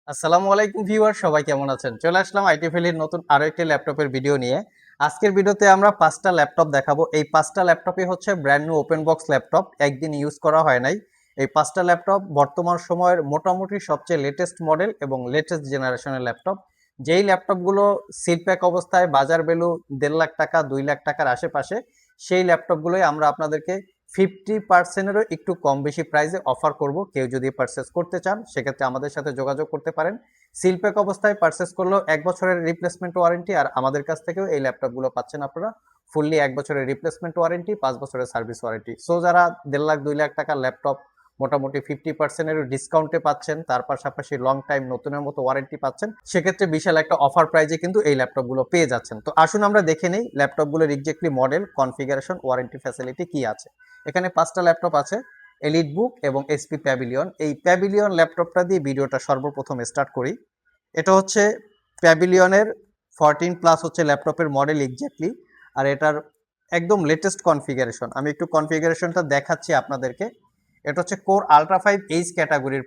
আসসালামু আলাইকুম ভিউয়ার, সবাই কেমন আছেন? চলে আসলাম আইটি ভ্যালির নতুন আরো একটি ল্যাপটপের ভিডিও নিয়ে। আজকের ভিডিওতে আমরা 5টা ল্যাপটপ দেখাবো। এই 5টা ল্যাপটপই হচ্ছে brand new open box laptop, একদিন ইউজ করা হয় নাই। এই 5টা ল্যাপটপ বর্তমান সময়ের মোটামুটি সবচেয়ে লেটেস্ট মডেল এবং লেটেস্ট জেনারেশনের ল্যাপটপ। যেই ল্যাপটপগুলো সিল প্যাক অবস্থায় বাজার ভ্যালু 1.5 লাখ টাকা 2 লাখ টাকার আশেপাশে, সেই ল্যাপটপগুলোই আমরা আপনাদেরকে 50%-এরও একটু কম বেশি প্রাইসে অফার করব। কেউ যদি পারচেস করতে চান সেক্ষেত্রে আমাদের সাথে যোগাযোগ করতে পারেন। সিল প্যাক অবস্থায় পারচেস করলেও 1 বছরের রিপ্লেসমেন্ট ওয়ারেন্টি, আর আমাদের কাছ থেকেও এই ল্যাপটপগুলো পাচ্ছেন আপনারা ফুললি 1 বছরের রিপ্লেসমেন্ট ওয়ারেন্টি, 5 বছরের সার্ভিস ওয়ারেন্টি। সো যারা 1.5 লাখ 2 লাখ টাকার ল্যাপটপ মোটামুটি 50%-এর ডিসকাউন্টে পাচ্ছেন, তার পাশাপাশি লং টাইম নতুনের মতো ওয়ারেন্টি পাচ্ছেন, সেক্ষেত্রে বিশাল একটা অফার প্রাইজে কিন্তু এই ল্যাপটপগুলো পেয়ে যাচ্ছেন। তো আসুন আমরা দেখে নেই ল্যাপটপগুলোর exactly model, configuration, warranty facility কি আছে। এখানে 5টা ল্যাপটপ আছে, এলিট বুক এবং এসপি প্যাভিলিয়ন। এই প্যাভিলিয়ন ল্যাপটপটা দিয়ে ভিডিওটা সর্বপ্রথম স্টার্ট করি। এটা হচ্ছে প্যাভিলিয়নের 14+ হচ্ছে ল্যাপটপের মডেল এক্স্যাক্টলি, আর এটার একদম লেটেস্ট কনফিগারেশন। আমি একটু কনফিগারেশনটা দেখাচ্ছি আপনাদেরকে। এটা হচ্ছে কোর আলট্রা 5H ক্যাটাগরির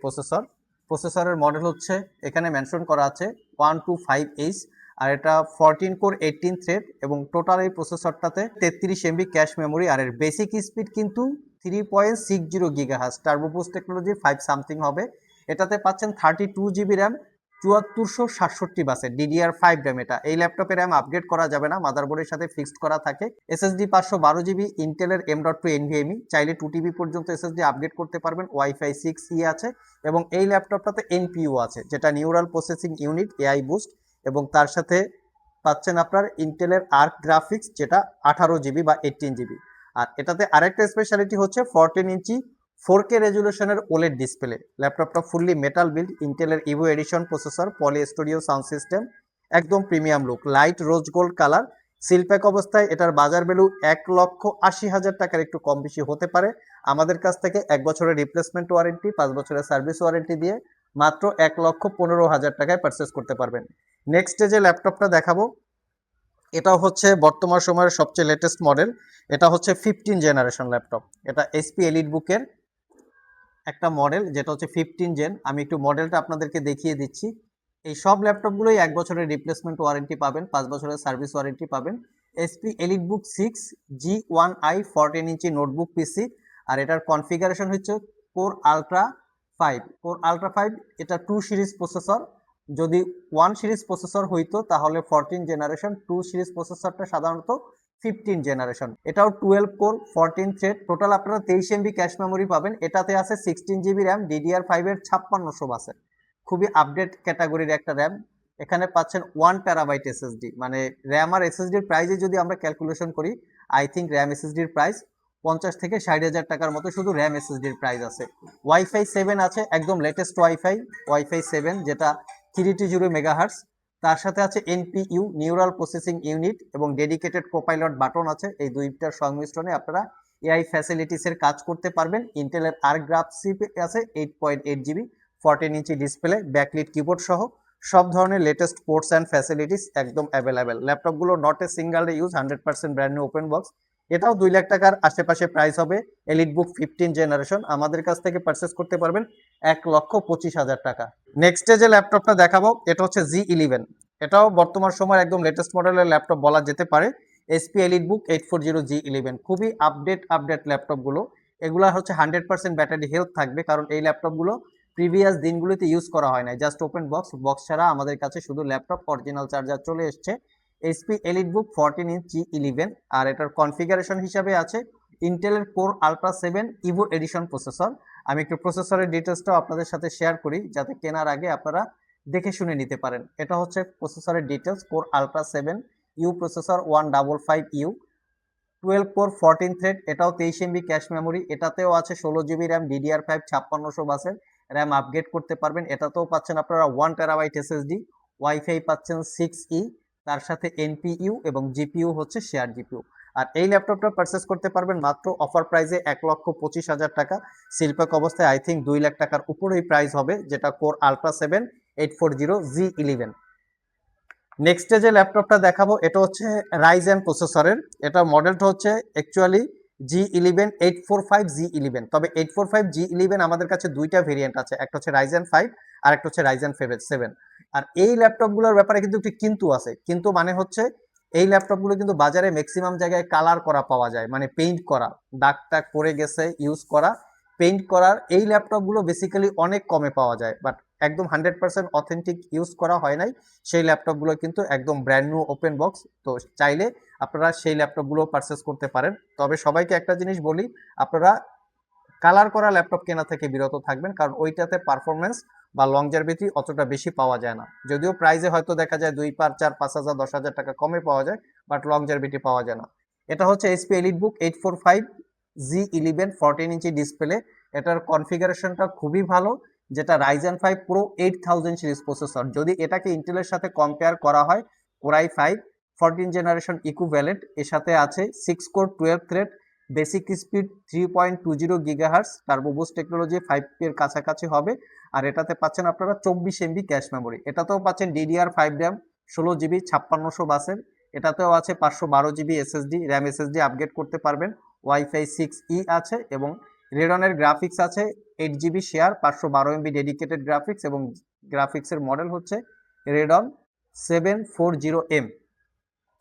প্রসেসরের মডেল হচ্ছে এখানে মেনশন করা আছে 125H, আর এটা 14 কোর 18 থ্রেড, এবং টোটাল এই প্রসেসরটাতে 33 MB ক্যাশ মেমোরি, আর এর বেসিক স্পিড কিন্তু 3.60 GHz, turbo boost technology 5 something হবে। এটাতে পাচ্ছেন 32 GB র্যাম, 7467 বাসের DDR5 র্যাম। এটা এই ল্যাপটপে র্যাম আপগ্রেড করা যাবে না, মাদারবোর্ডের সাথে ফিক্সড করা থাকে। SSD 512 GB, ইন্টেলের M.2 NVMe, চাইলে 2 TB পর্যন্ত SSD আপগ্রেড করতে পারবেন। ওয়াইফাই 6E আছে, এবং এই ল্যাপটপটাতে NPU আছে, যেটা neural processing unit, AI boost, এবং তার সাথে পাচ্ছেন আপনার ইন্টেলের আর্ক গ্রাফিক্স, যেটা 18 GB বা 18 GB। আর এটাতে আরেকটা স্পেশালিটি হচ্ছে 14 ইঞ্চি 4K রেজুলেশনের ওলেড ডিসপ্লে। ল্যাপটপটা ফুললি মেটাল বিল্ড, ইন্টেলের Evo edition processor, Poly studio sound system, একদম premium look, light rose gold colour. Seal pack অবস্থায় এটার বাজার ভ্যালু 1,80,000 টাকার একটু কম বেশি হতে পারে। আমাদের কাছ থেকে 1 বছরের রিপ্লেসমেন্ট ওয়ারেন্টি, 5 বছরের সার্ভিস ওয়ারেন্টি দিয়ে মাত্র 1,15,000 টাকায় পারচেস করতে পারবেন। নেক্সট যে ল্যাপটপটা দেখাবো, এটাও হচ্ছে বর্তমান সময়ের সবচেয়ে লেটেস্ট মডেল। এটা হচ্ছে 15 জেনারেশন ল্যাপটপ। এটা এসপি এলিট বুকের একটা মডেল, যেটা হচ্ছে 15 জেন। আমি একটু মডেলটা আপনাদেরকে দেখিয়ে দিচ্ছি। এই সব ল্যাপটপগুলোই 1 বছরের রিপ্লেসমেন্ট ওয়ারেন্টি পাবেন, 5 বছরের সার্ভিস ওয়ারেন্টি পাবেন। এসপি এলিট বুক 6G1i 14 ইঞ্চি নোটবুক পিসি, আর এটার কনফিগারেশন হচ্ছে কোর আলট্রা 5। এটা 2 সিরিজ প্রসেসর। যদি 1 সিরিজ প্রসেসর হইতো তাহলে 14 জেনারেশন, 2 সিরিজ প্রসেসরটা সাধারণত 15 জেনারেশন। এটাও 12 কোর 14 থ্রেড, টোটাল আপনারা 23 MB ক্যাশ মেমোরি পাবেন। এটাতে আছে 16 GB র্যাম, DDR5 এর 5600 বাসের, খুবই আপডেট ক্যাটাগরির একটা র্যাম। এখানে পাচ্ছেন 1 TB SSD। মানে র্যাম আর SSDর প্রাইসে যদি আমরা ক্যালকুলেশন করি, আই থিঙ্ক র্যাম SSDর প্রাইস 50 থেকে 60,000 টাকার মতো শুধু র্যাম SSDর প্রাইস আছে। ওয়াইফাই 7 আছে, একদম লেটেস্ট ওয়াইফাই 7, যেটা 320 মেগাহার্স। তার সাথে আছে এনপিইউ, নিউরাল প্রসেসিং ইউনিট, এবং ডেডিকেটেড কোপাইলট বাটন আছে। এই দুইটার সংমিশ্রণে আপনারা এআই ফ্যাসিলিটিসের কাজ করতে পারবেন। ইন্টেলের আর্ক গ্রাফিক্স আছে 8.8 GB, 14 inch display, backlit keyboard সহ সব ধরনের লেটেস্ট পোর্টস অ্যান্ড ফ্যাসিলিটিস একদম অ্যাভেলেবেল। ল্যাপটপগুলো not a single use, 100% brand new open box. এটাও 2 লাখ টাকার আশেপাশে প্রাইস হবে। এলিট বুক 15 জেনারেশন আমাদের কাছ থেকে পারচেস করতে পারবেন 1,25,000 টাকা। নেক্সট যে ল্যাপটপটা দেখাবো, এটা হচ্ছে Z11। এটাও বর্তমান সময়ের একদম লেটেস্ট মডেলের ল্যাপটপ বলা যেতে পারে। এসপি এলিট বুক 840 Z11, খুবই আপডেট ল্যাপটপগুলো। এগুলা হচ্ছে 100% ব্যাটারি হেলথ থাকবে, কারণ এই ল্যাপটপগুলো প্রিভিয়াস দিনগুলোতে ইউজ করা হয় না, জাস্ট ওপেন বক্স ছাড়া আমাদের কাছে শুধু ল্যাপটপ, অরিজিনাল চার্জার চলে এসছে। এসপি এলিট বুক 14 ইঞ্চি Z11, আর এটার কনফিগারেশন হিসাবে আছে ইন্টেলের core ultra 7 Evo edition processor. আমি একটু প্রসেসরের ডিটেলসটাও আপনাদের সাথে শেয়ার করি, যাতে কেনার আগে আপনারা দেখে শুনে নিতে পারেন। এটা হচ্ছে প্রসেসরের details, core ultra 7 you processor 155U, 12 core 14 thread, এটাও 23 MB ক্যাশ মেমোরি। এটাতেও আছে 16 GB র্যাম, DDR5 5600 বাসের র্যাম আপগ্রেড করতে পারবেন। এটাতেও পাচ্ছেন আপনারা 1 TB SSD, ওয়াইফাই পাচ্ছেন 6E, তার সাথে এনপিইউ এবং জিপিইউ হচ্ছে শেয়ার জিপিইউ। আর এই ল্যাপটপটা পারচেস করতে পারবেন মাত্র অফার প্রাইসে 1,25,000 টাকা। শিল্পক অবস্থায় আই থিঙ্ক 2 লাখ টাকার উপরেই প্রাইস হবে, যেটা কোর আলট্রা 7 840 Z11। নেক্সট যে ল্যাপটপটা দেখাবো, এটা হচ্ছে রাইজেন প্রসেসরের। এটা মডেলটা হচ্ছে অ্যাকচুয়ালি G11 845 Z11, তবে 845 Z11 আমাদের কাছে দুইটা ভেরিয়েন্ট আছে, একটা হচ্ছে রাইজেন 5, আর একটা হচ্ছে রাইজেন 7। আর এই ল্যাপটপগুলোর ব্যাপারে কিন্তু একটি কিন্তু আছে, কিন্তু মানে হচ্ছে এই ল্যাপটপগুলো কিন্তু বাজারে ম্যাক্সিমাম জায়গায় কালার করা পাওয়া যায়, মানে পেইন্ট করা, দাগ টাগ পড়ে গেছে ইউজ করা, পেইন্ট করার এই ল্যাপটপগুলো বেসিক্যালি অনেক কমে পাওয়া যায়। বাট একদম 100% অথেন্টিক ইউজ করা হয় নাই সেই ল্যাপটপগুলো কিন্তু একদম ব্র্যান্ড নিউ ওপেন বক্স। তো চাইলে আপনারা সেই ল্যাপটপগুলো পারচেস করতে পারেন। তবে সবাইকে একটা জিনিস বলি, আপনারা কালার করা ল্যাপটপ কেনা থেকে বিরত থাকবেন, কারণ ওইটাতে পারফরমেন্স বা লংজারভিটি অতটা বেশি পাওয়া যায় না। যদিও প্রাইসে হয়তো দেখা যায় 2, 5, 4, 5,000, 10,000 টাকা কমে পাওয়া যায়, বাট লংজারভিটি পাওয়া যায় না। এটা হচ্ছে HP EliteBook 845 G11 14 inch display. এটার কনফিগারেশনটা খুবই ভালো, যেটা রাইজেন 5 প্রো 8000 সিরিজ প্রসেসর। যদি এটাকে ইন্টেলের সাথে কম্পেয়ার করা হয়, কোরাই 5 14 জেনারেশন ইকুইভ্যালেন্ট, এর সাথে আছে 6 core 12 thread, basic speed 3.20 gigahertz, turbo boost technology 5 এর কাছাকাছি হবে। আর এটাতে পাচ্ছেন আপনারা 24 MB ক্যাশ মেমোরি। এটাতেও পাচ্ছেন DDR5 র্যাম 16 GB 5600 বাসের। এটাতেও আছে 512 GB SSD RAM, SSD upgrade করতে পারবেন। ওয়াইফাই 6E আছে এবং রেডনের গ্রাফিক্স আছে 8 GB share, 512 MB dedicated graphics, এবং গ্রাফিক্সের মডেল হচ্ছে রেডন 740M।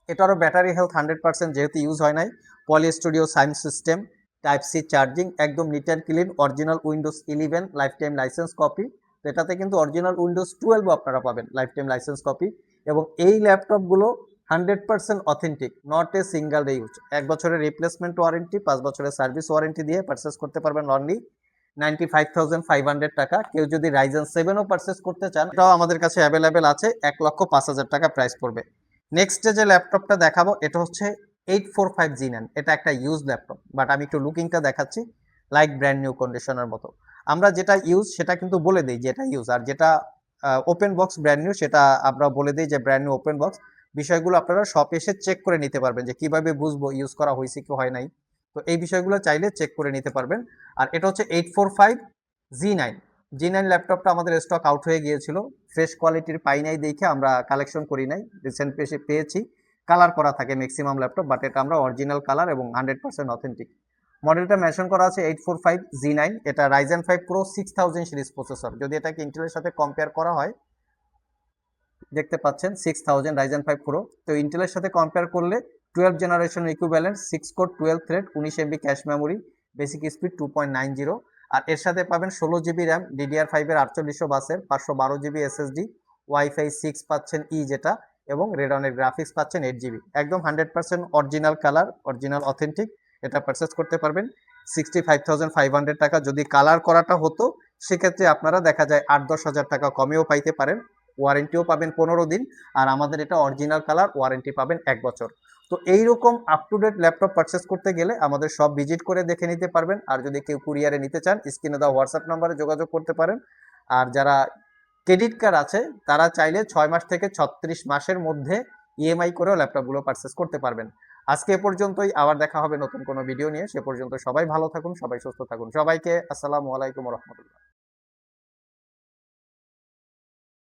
এটারও ব্যাটারি হেলথ 100%, যেহেতু ইউজ হয় নাই। Poly studio sound system, type C charging, একদম neat and clean, original Windows 11 life time licence copy. তো এটাতে কিন্তু অরিজিনাল উইন্ডোজ 12 আপনারা পাবেন লাইফ টাইম লাইসেন্স কপি। এবং এই ল্যাপটপগুলো 100% authentic, not a single day use. 1 বছরের রিপ্লেসমেন্ট ওয়ারেন্টি, 5 বছরের সার্ভিস ওয়ারেন্টি দিয়ে পারচেস করতে পারবেন অনলি 95,500 টাকা। কেউ যদি রাইজেন 7ও পারচেস করতে চান, এটাও আমাদের কাছে অ্যাভেলেবেল আছে, 1,05,000 টাকা প্রাইস পড়বে। নেক্সট যে ল্যাপটপটা দেখাবো এটা হচ্ছে 845 G9। এটা একটা ইউজ ল্যাপটপ, বাট আমি একটু লুকিংটা দেখাচ্ছি, লাইক ব্র্যান্ড নিউ কন্ডিশনের মতো। আমরা যেটা ইউজ সেটা কিন্তু বলে দিই যেটা ইউজ, আর যেটা ওপেন বক্স ব্র্যান্ড নিউ সেটা আমরা বলে দিই যে ব্র্যান্ড নিউ ওপেন বক্স। বিষয়গুলো আপনারা শপে এসে চেক করে নিতে পারবেন যে কিভাবে বুঝবো ইউজ করা হয়েছে কি হয় নাই। তো এই বিষয়গুলো চাইলে চেক করে নিতে পারবেন। আর এটা হচ্ছে 845 G9। G9 ল্যাপটপটা আমাদের স্টক আউট হয়ে গিয়েছিল, ফ্রেশ কোয়ালিটির পাই নাই দেখে আমরা কালেকশন করি নাই, রিসেন্ট পেয়েছি। কালার করা থাকে ম্যাক্সিমাম ল্যাপটপ, বাট এটা আমরা অরিজিনাল কালার এবং 100% অথেন্টিক। মডেলটা মেনশন করা আছে 845 G9। এটা রাইজেন 5 প্রো 6000 সিরিজ প্রসেসর। যদি এটাকে ইন্টেলের সাথে কম্পেয়ার করা হয়, দেখতে পাচ্ছেন 6000 রাইজেন 5 প্রো। তো ইন্টেলের সাথে কম্পেয়ার করলে 12 generation equivalent, 6 core 12 thread, 19 MB cache memory, basic speed 2.90। আর এর সাথে পাবেন 16 GB র্যাম, DDR5 এর 4800 বাসের, 512 GB এসএসডি, ওয়াইফাই 6 পাচ্ছেন ই যেটা, এবং রেডনের গ্রাফিক্স পাচ্ছেন 8 GB। একদম 100% অরিজিনাল কালার, অরিজিনাল অথেন্টিক। এটা পারচেস করতে পারবেন 65,500 টাকা। যদি কালার করাটা হতো সেক্ষেত্রে আপনারা দেখা যায় 8-10 হাজার টাকা কমেও পাইতে পারেন, ওয়ারেন্টিও পাবেন 15 দিন। আর আমাদের এটা অরিজিনাল কালার, ওয়ারেন্টি পাবেন 1 বছর। তো এইরকম up to date laptop purchase করতে গেলে আমাদের সব ভিজিট করে দেখে নিতে পারবেন। আর যদি কেউ কুরিয়ারে নিতে চান, স্ক্রিনে দেওয়া হোয়াটসঅ্যাপ নাম্বারে যোগাযোগ করতে পারেন। আর যারা ক্রেডিট কার্ড আছে তারা চাইলে 6 মাস থেকে 36 মাসের মধ্যে ইএমআই করেও ল্যাপটপগুলো পারচেস করতে পারবেন। আজকে এ পর্যন্তই, আবার দেখা হবে নতুন কোনো ভিডিও নিয়ে। সে পর্যন্ত সবাই ভালো থাকুন, সবাই সুস্থ থাকুন। সবাইকে আসসালামু আলাইকুম রহমতুল্লাহ।